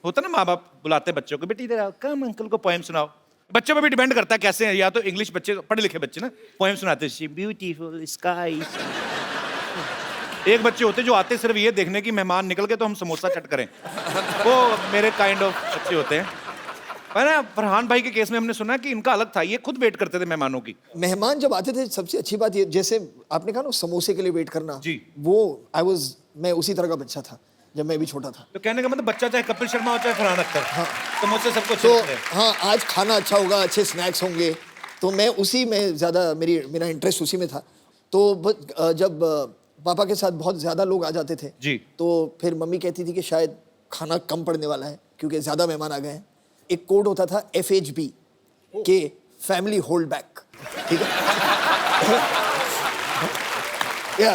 होता है ना माँ बाप बुलाते हैं बच्चों को बेटी इधर आओ कम अंकल को पोएम सुनाओ बच्चों पे भी डिपेंड करता है कैसे हैं या तो इंग्लिश बच्चे पढ़े लिखे बच्चे ना पोएम सुनाते हैं ब्यूटीफुल स्काई एक बच्चे होते हैं जो आते सिर्फ ये देखने की मेहमान निकल के तो हम समोसा चट करें वो मेरे काइंड ऑफ बच्चे होते हैं पर ना फरहान भाई के केस में हमने सुना कि इनका अलग था ये खुद वेट करते थे मेहमानों की मेहमान जब आते थे सबसे अच्छी बात ये जैसे आपने कहा ना समोसे के लिए वेट करना जी। वो मैं उसी तरह का बच्चा था जब मैं भी छोटा था। तो कहने का मतलब बच्चा चाहे कपिल शर्मा हो चाहे फरहान अख्तर हाँ। समोसे सबको तो अच्छे लगते हैं। हाँ आज खाना अच्छा होगा अच्छे स्नैक्स होंगे तो मैं उसी में ज़्यादा मेरा इंटरेस्ट उसी में था। तो जब पापा के साथ बहुत ज़्यादा लोग आ जाते थे जी। तो फिर मम्मी कहती थी कि शायद खाना कम पड़ने वाला है क्योंकि ज़्यादा मेहमान आ गए हैं। एक कोड होता था FHB के फैमिली होल्ड बैक, ठीक है या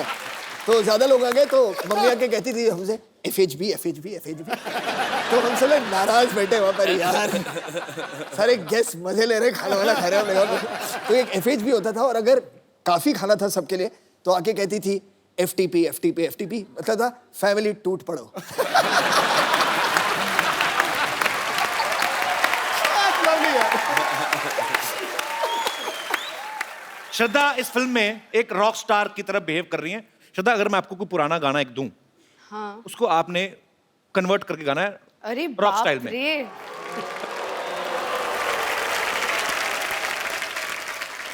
तो ज़्यादा लोग आ गए तो मम्मी आके कहती थी हमसे FHB तो हम सब लोग नाराज बैठे वहाँ पर यार सारे गेस्ट मजे ले रहे खाना वाला खा रहे हो तो एक FHB होता था और अगर काफ़ी खाना था सबके लिए तो आके कहती थी FTP मतलब था फैमिली टूट पड़ो। श्रद्धा इस फिल्म में एक रॉक स्टार की तरह बिहेव कर रही हैं। श्रद्धा अगर मैं आपको कोई पुराना गाना एक दूं हाँ उसको आपने कन्वर्ट करके गाना है अरे रॉक बाप स्टाइल में। रे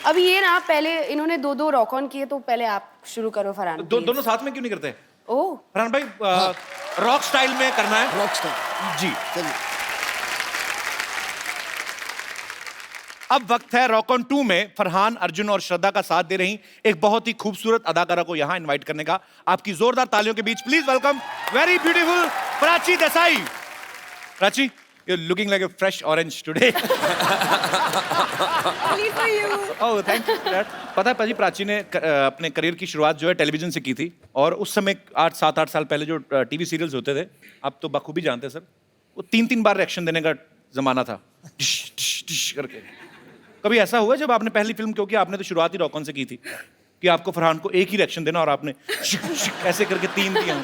अब ये ना पहले इन्होंने दो रॉक ऑन किए तो पहले आप शुरू करो फरहान दोनों साथ में क्यों नहीं करते ओह फरहान भाई रॉक स्टाइल में करना है रॉक स्टार जी। चलिए अब वक्त है रॉक ऑन 2 में फरहान अर्जुन और श्रद्धा का साथ दे रही एक बहुत ही खूबसूरत अदाकारा को यहां इनवाइट करने का आपकी जोरदार तालियों के बीच please welcome very beautiful Prachi Desai. Prachi you looking like a fresh orange today. Oh thank you dad. पता है पाजी प्राची ने अपने करियर की शुरुआत जो है टेलीविजन से की थी और उस समय 7-8 साल पहले जो टीवी सीरियल्स होते थे आप तो बखूबी जानते हैं सर वो 3-3 बार रिएक्शन देने का जमाना था डिश डिश डिश करके। कभी ऐसा हुआ जब आपने पहली फिल्म क्योंकि आपने तो शुरुआत ही रॉक ऑन से की थी कि आपको फरहान को एक ही रिएक्शन देना और आपने ऐसे करके 3 दिया?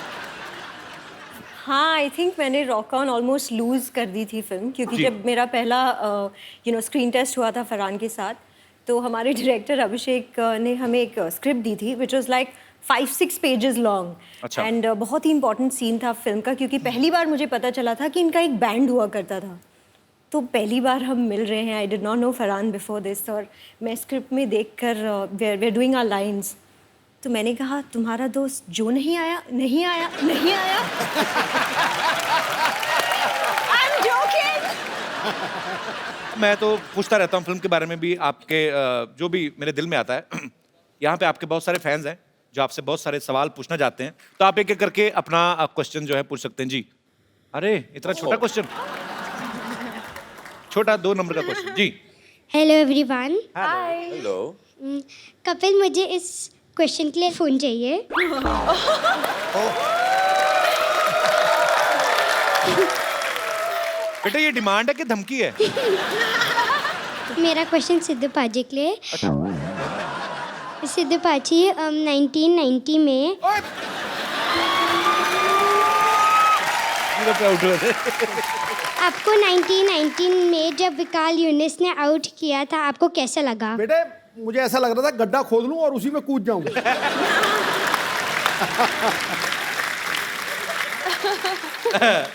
हाँ आई थिंक मैंने रॉक ऑन ऑलमोस्ट लूज़ कर दी थी फिल्म क्योंकि जब मेरा पहला स्क्रीन टेस्ट हुआ था फरहान के साथ तो हमारे डायरेक्टर अभिषेक ने हमें एक स्क्रिप्ट दी थी which was like 5-6 pages long and बहुत ही इंपॉर्टेंट सीन था फिल्म का क्योंकि पहली बार मुझे पता चला था कि इनका एक बैंड हुआ करता था तो पहली बार हम मिल रहे हैं। I did not know Farhan before this और मैं स्क्रिप्ट में देखकर we are doing our lines तो मैंने कहा तुम्हारा दोस्त जो नहीं आया I'm joking. मैं तो पूछता रहता हूँ फिल्म के बारे में भी आपके जो भी मेरे दिल में आता है। यहाँ पे आपके बहुत सारे फैंस हैं जो आपसे बहुत सारे सवाल पूछना चाहते हैं तो आप एक एक करके अपना क्वेश्चन जो है पूछ सकते हैं जी। अरे इतना छोटा क्वेश्चन छोटा 2 नंबर का क्वेश्चन जी। Hello everyone. Hi hello Kapil मुझे इस क्वेश्चन के लिए फोन चाहिए। बेटा ये डिमांड है कि धमकी है? मेरा क्वेश्चन सिद्धू पाजी के लिए। सिद्धू पाजी 1990 में आपको 1919 में जब विकाल यूनिस ने आउट किया था आपको कैसा लगा? बेटे मुझे ऐसा लग रहा था गड्ढा खोद लूं और उसी में कूद जाऊं।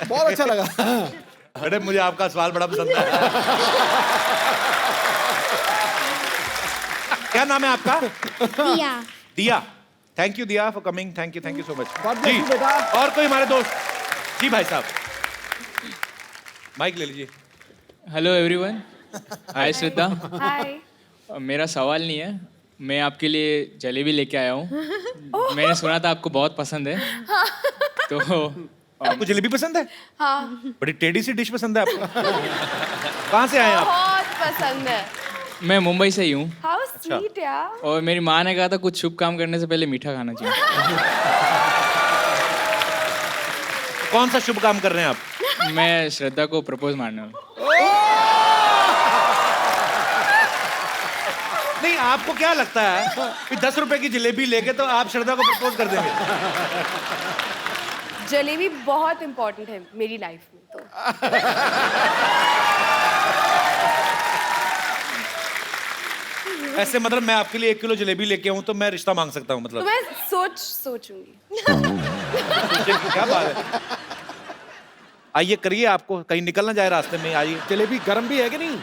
बहुत अच्छा लगा। बेटे मुझे आपका सवाल बड़ा पसंद है। क्या नाम है आपका? Diya. Diya. Thank you Diya for coming. Thank you so much जी बेटा। और कोई हमारे दोस्त जी भाई साहब माइक ले लीजिए। Hello everyone. हाय श्रद्धा। हाय मेरा सवाल नहीं है मैं आपके लिए जलेबी लेके आया हूँ। मैंने सुना था आपको बहुत पसंद है। तो आपको जलेबी पसंद है? हाँ बड़ी टेढ़ी सी डिश पसंद है आपको। कहाँ से आए आप? बहुत पसंद है। मैं मुंबई से ही हूँ। हाउ स्वीट यार। और मेरी माँ ने कहा था कुछ शुभ काम करने से पहले मीठा खाना चाहिए। कौन सा शुभ काम कर रहे हैं आप? मैं श्रद्धा को प्रपोज मारने वाला हूँ। नहीं, आपको क्या लगता है कि 10 रुपए की जलेबी लेके तो आप श्रद्धा को प्रपोज कर देंगे? जलेबी बहुत इम्पोर्टेंट है मेरी लाइफ में तो। ऐसे मतलब मैं आपके लिए 1 किलो जलेबी लेके आऊं तो मैं रिश्ता मांग सकता हूं तो मतलब? मैं सोचूंगी। क्या बात है। आइए करिए, आपको कहीं निकल ना जाए रास्ते में। आइए। जलेबी गर्म भी है कि नहीं?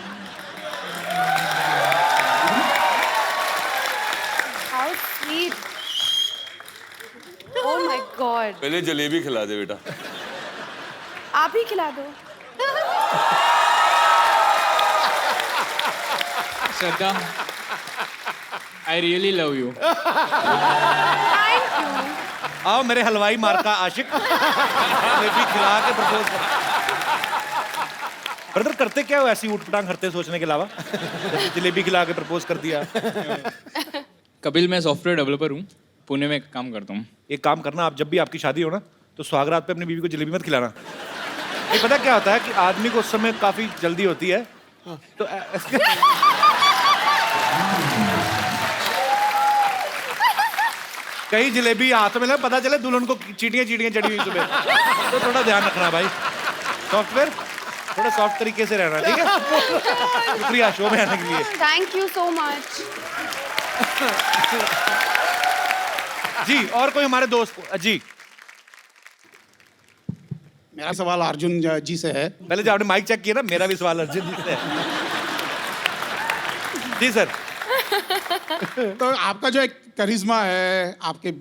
How sweet. Oh my God. पहले जलेबी खिला दे बेटा। आप ही खिला दो। श्रद्धा, आई रियली लव यू। आओ मेरे हलवाई मार का आशिक। जलेबी खिला के प्रपोज कर। ब्रदर करते क्या हो ऐसी ऊट-पटांग करते सोचने के अलावा? जलेबी खिला के प्रपोज कर दिया। कपिल, मैं सॉफ्टवेयर डेवलपर हूँ, पुणे में काम करता हूँ। एक काम करना, आप जब भी आपकी शादी हो ना तो सुहागरात पे अपनी बीवी को जलेबी मत खिलाना। नहीं, पता क्या होता है कि आदमी को उस समय काफी जल्दी होती है तो कहीं जलेबी हाथ में ना पता चले दुल्हन को चीटियां चीटियां चढ़ी हुई सुबह। तो थोड़ा ध्यान रखना भाई। सॉफ्टवेयर थोड़ा सॉफ्ट तरीके से रहना, ठीक है? शुक्रिया शो में आने के लिए। Thank you so much. जी, और कोई हमारे दोस्त? जी, मेरा सवाल अर्जुन जी से है। पहले जो आपने माइक चेक किया ना, मेरा भी सवाल अर्जुन जी से है। जी सर। तो आपका जो एक करिश्मा है, आपके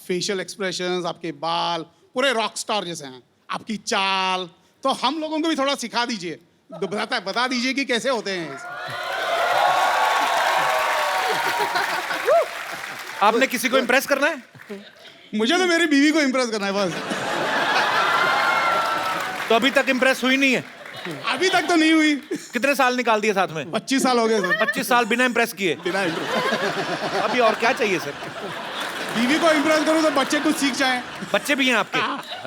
फेशियल एक्सप्रेशंस, आपके बाल पूरे रॉक स्टार जैसे हैं, आपकी चाल, तो हम लोगों को भी थोड़ा सिखा दीजिए। बता दीजिए कि कैसे होते हैं। आपने किसी को इम्प्रेस करना है? मुझे तो मेरी बीवी को इम्प्रेस करना है बस। तो अभी तक इम्प्रेस हुई नहीं है? अभी तक तो नहीं हुई। कितने साल निकाल दिए साथ में? 25 साल हो गए सर। 25 साल बिना इम्प्रेस किए? बिना इम्प्रेस। अभी और क्या चाहिए सर? बीवी को इम्प्रेस करूं तो बच्चे कुछ सीख जाएं। बच्चे भी हैं आपके?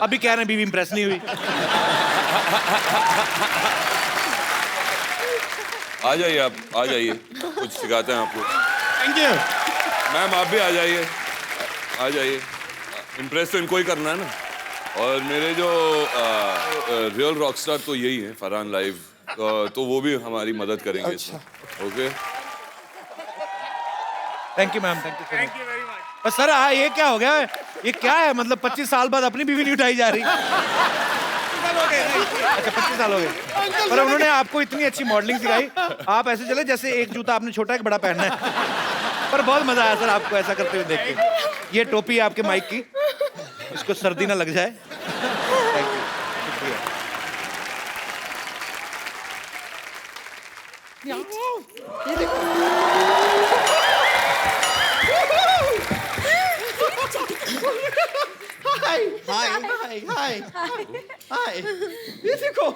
अभी कह रहे हैं बीवी इम्प्रेस नहीं हुई। आ जाइए आप, आ जाइए, कुछ सिखाते हैं आपको। थैंक यू मैम, आप भी आ जाइए, आ जाइए। इम्प्रेस तो इनको ही करना है ना। और मेरे जो रियल रॉकस्टार तो यही है, फरहान लाइव, तो वो भी हमारी मदद करेंगे इसमें। Okay, thank you ma'am, thank you very much. Sir ये क्या हो गया? ये क्या है? मतलब 25 साल बाद अपनी बीवी नहीं उठाई जा रही? अच्छा 25 साल हो गए, पर उन्होंने आपको इतनी अच्छी मॉडलिंग सिखाई। आप ऐसे चले जैसे एक जूता आपने छोटा एक बड़ा पहनना है। पर बहुत मजा आया सर आपको ऐसा करते हुए देख के। ये टोपी आपके माइक की, इसको सर्दी ना लग जाए। थैंक यू, शुक्रिया। ये देखो। हाय हाय हाय हाय हाय, ये देखो।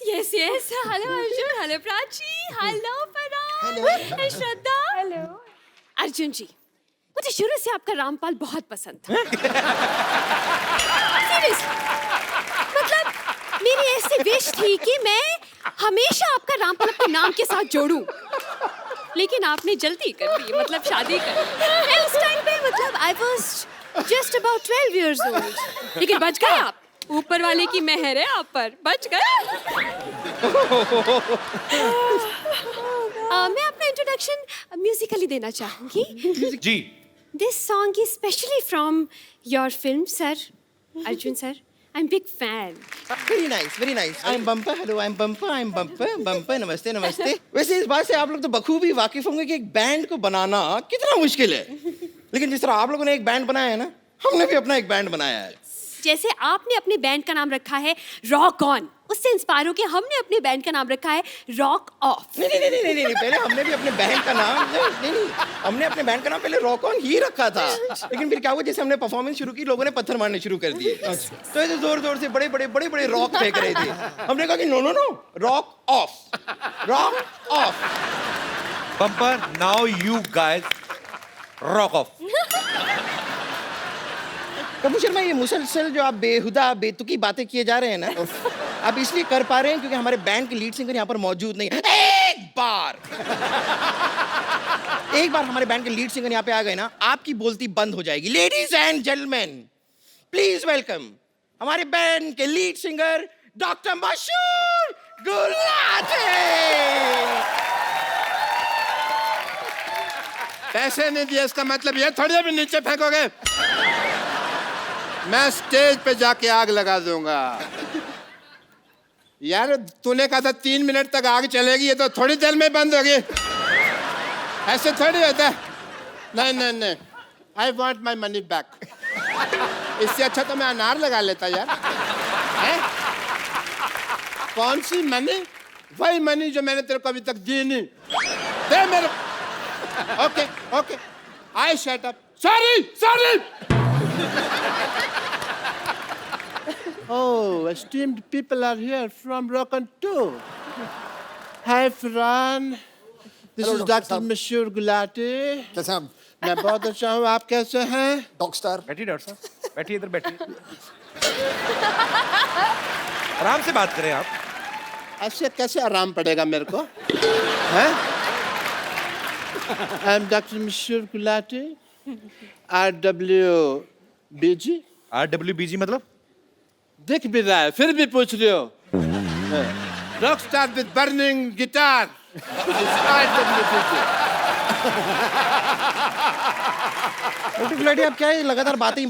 Yes, yes. Hello, Arjun. Hello, Prachi. Hello, Farhan. Hey, Shraddha. Hello. Arjun ji, मुझे शुरू से आपका रामपाल बहुत पसंद था। Seriously. मतलब मेरी ऐसी विश थी कि मैं हमेशा आपका रामपाल अपने नाम के साथ जोड़ूं। लेकिन आपने जल्दी कर दी, मतलब शादी कर दी। उस टाइम पे मतलब I was just about 12 years old. लेकिन बच गए आप। ऊपर वाले की मेहर है आप पर, बच गए। मैं अपना इंट्रोडक्शन म्यूजिकली देना चाहूंगी। जी। This song is specially from your film, sir. Arjun sir, I'm big fan. Very nice very nice. I am bumper, hello I am bumper, I am bumper bumper, नमस्ते नमस्ते। वैसे इस बात से आप लोग तो बखूबी वाकिफ होंगे कि एक बैंड को बनाना कितना मुश्किल है। लेकिन जिस तरह आप लोगों ने एक बैंड बनाया है ना, हमने भी अपना एक बैंड बनाया है। जैसे आपने अपने बैंड का नाम रखा है रॉक ऑन, उससे इंस्पायर होकर हमने अपने बैंड का नाम रखा है रॉक ऑफ। नहीं, पहले हमने भी अपने बैंड का नाम नहीं, हमने अपने बैंड का नाम पहले रॉक ऑन ही रखा था, लेकिन फिर क्या हुआ, जैसे हमने परफॉर्मेंस शुरू की, लोगों ने पत्थर मारने शुरू कर दिए। तो ऐसे जोर जोर से बड़े रॉक फेंक रहे थे। हमने कहा कि no, rock on, rock on. Bumper, now you guys rock on. Kapoor Sharma, ये मुसलसल जो आप बेहुदा बेतुकी बातें किए जा रहे हैं ना, आप इसलिए कर पा रहे हैं क्योंकि हमारे बैंड के लीड सिंगर यहाँ पर मौजूद नहीं है। एक बार हमारे बैंड के लीड सिंगर यहाँ पे आ गए ना, आपकी बोलती बंद हो जाएगी। Ladies and gentleman, please welcome हमारे बैंड के लीड सिंगर डॉक्टर मशहूर गुलाटी। पैसे नहीं दिए इसका मतलब ये थोड़ी अभी नीचे फेंकोगे। मैं स्टेज पे जाके आग लगा दूंगा। यार तूने कहा था 3 मिनट तक आग चलेगी, ये तो थोड़ी देर में बंद होगी। ऐसे थोड़ी होता है। नहीं, I want my money back. इससे अच्छा तो मैं अनार लगा लेता यार। है? कौन सी मनी? वही मनी जो मैंने तेरे को अभी तक दी नहीं। दे मेरे। Okay, I shut up. Sorry. Oh, esteemed people are here from Rock on Tour. Hi, Farhan. This is Dr. Mashur Gulati. कैसे हम? मैं बहुत अच्छा हूँ, आप कैसे हैं? Dog star. बैठिए डॉक्टर साहब, बैठिए इधर बैठिए। आराम से बात करें आप। ऐसे कैसे आराम पड़ेगा मेरे को? हैं? I'm Dr. Mashur Gulati. RWBG. RWBG मतलब? दिख भी रहा है, फिर भी पूछ रहे हो। Rock star with burning guitar. Gulati, आप क्या है लगातार बातें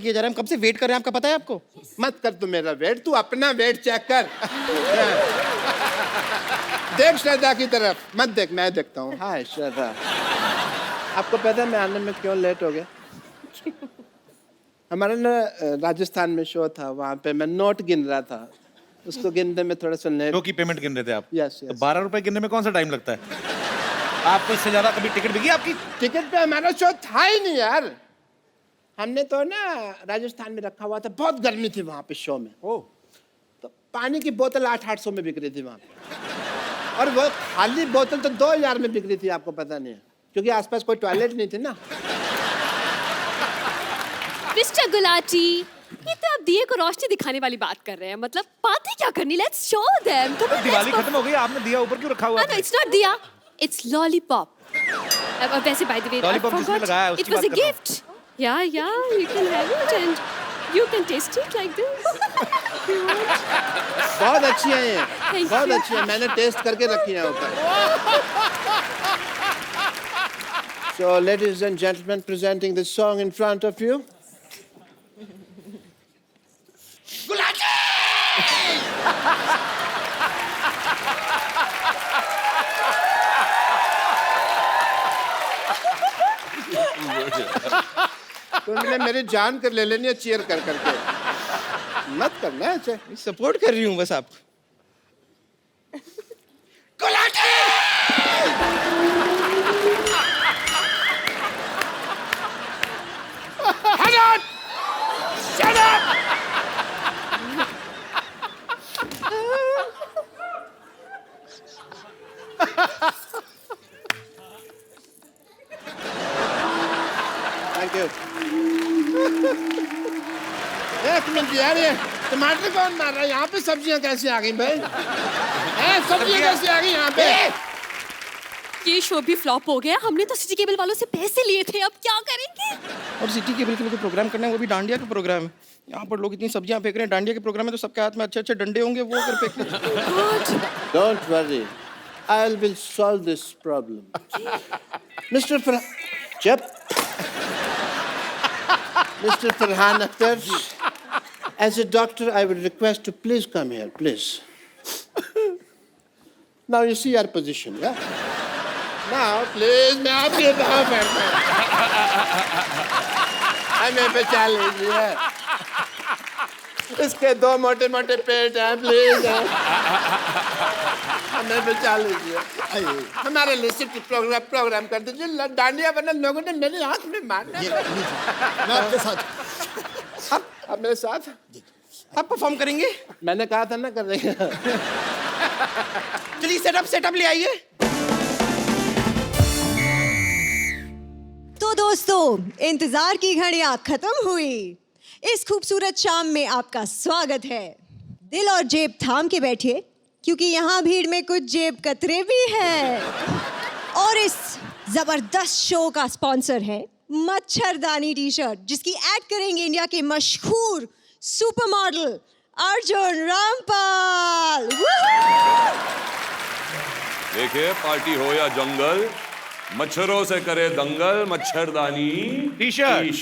किए जा रहे हैं? हम कब से वेट कर रहे हैं, आपका पता है आपको? मत कर तू मेरा वेट, तू अपना वेट चेक कर। देख श्रद्धा की तरफ मत देख, मैं देखता हूँ। हाय श्रद्धा, आपको पता है मैं आने में क्यों लेट हो गया? हमारा ना राजस्थान में शो था, वहाँ पे मैं नोट गिन रहा था, उसको गिनने में थोड़ा सा लेट। शो की पेमेंट गिन रहे थे आप? यस। तो 12 रुपए गिनने में कौन सा टाइम लगता है? आपको इससे ज्यादा कभी टिकट बिकी आपकी? टिकट पे हमारा शो था ही नहीं यार। हमने तो ना राजस्थान में रखा हुआ था, बहुत गर्मी थी वहाँ पे शो में। तो पानी की बोतल 800 में बिक रही थी वहाँ पे, और वो खाली बोतल तो 2000 में बिक रही थी, आपको पता नहीं है, क्योंकि आसपास कोई टॉयलेट नहीं थी ना। मिस्टर गुलाटी, ये तो आप दिए को रोशनी दिखाने वाली बात कर रहे हैं, मतलब बातें क्या करनी? Let's show them. दिवाली खत्म हो गई, आपने दिया ऊपर क्यों रखा हुआ है? नो, इट्स नॉट दिया, इट्स लॉलीपॉप। अब वैसे बाय द वे, लॉलीपॉप जिसने लगाया है उसकी इट वाज बात अ कर रहा हूं। गिफ्ट। या you can have it and you can taste it like this. बहुत अच्छी है ये, Thank बहुत you. अच्छी है, मैंने टेस्ट करके रखी है ऊपर। So, ladies and gentlemen, presenting this song in front of you. तुमने मेरी जान कर ले लेनी है चीयर कर करके। मत करना ऐसे। सपोर्ट कर रही हूँ बस आप। Hang on! Shut up! Thank you. एक मिनट यार, ये टमाटर कौन मार रहा है? यहाँ पे सब्जियाँ कैसे आ गई भाई? सब्जियाँ कैसे आ गई यहाँ पे? ये शो भी फ्लॉप हो गया। हमने तो सिटी केबल वालों से पैसे लिए थे, अब क्या करेंगे? और सिटी केबल के लिए प्रोग्राम करना है, वो भी डांडिया का प्रोग्राम है। यहाँ पर लोग इतनी सब्जियां फेंक रहे हैं, डांडिया के प्रोग्राम में तो सबके हाथ में अच्छे अच्छे डंडे होंगे, वो कर फेंक। Don't worry, I will solve this problem. Mr. Mr. Farhan Akhtar, as a doctor, I would request to please come here, please. Now you see our position, yeah? Now, please, मैं आपके पाँव पड़ता हूँ। हमें बचा लीजिए। इसके 2 मोटे मोटे पेट हैं, प्लीज हमें बचा लीजिए। हमारे लिए सिर्फ प्रोग्राम कर दीजिए, डांडिया वरना लोगों ने मेरी आंख में मारना। मैं आपके साथ। आप मेरे साथ आप परफॉर्म करेंगे? मैंने कहा था ना कर रहे हैं। चलिए सेटअप ले आइए। तो दोस्तों, इंतजार की घड़ियां खत्म हुई। इस खूबसूरत शाम में आपका स्वागत है। दिल और जेब थाम के बैठिए, क्योंकि यहाँ भीड़ में कुछ जेब कतरे भी हैं। और इस जबरदस्त शो का स्पॉन्सर है मच्छरदानी टी शर्ट, जिसकी ऐड करेंगे इंडिया के मशहूर सुपर मॉडल अर्जुन रामपाल। देखिए, पार्टी हो या जंगल, मच्छरों से करे दंगल, मच्छरदानी टी शर्ट।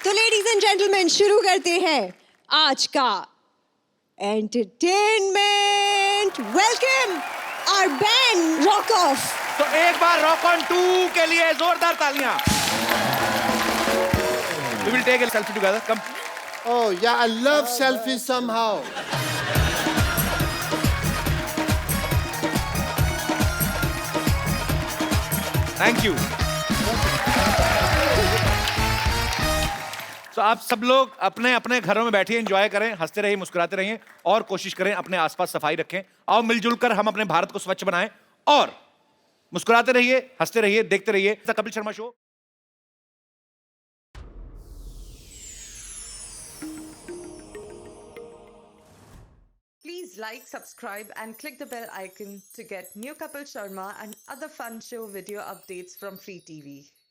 तो लेडीज एंड जेंटलमैन, शुरू करते हैं आज का entertainment. Welcome our band rock on. तो एक बार रॉक ऑन 2 के लिए जोरदार तालियां। We will take a selfie together. Come. Oh yeah, I love selfies somehow. Thank you. तो आप सब लोग अपने अपने घरों में बैठिए, एंजॉय करें, हंसते रहिए, मुस्कुराते रहिए और कोशिश करें अपने आसपास सफाई रखें। आओ मिलजुल कर हम अपने भारत को स्वच्छ बनाएं और मुस्कुराते रहिए, हंसते रहिए, देखते रहिए the Kapil Sharma show. Please like, subscribe and click the bell icon to get new Kapil Sharma and other fun show video updates from Free TV.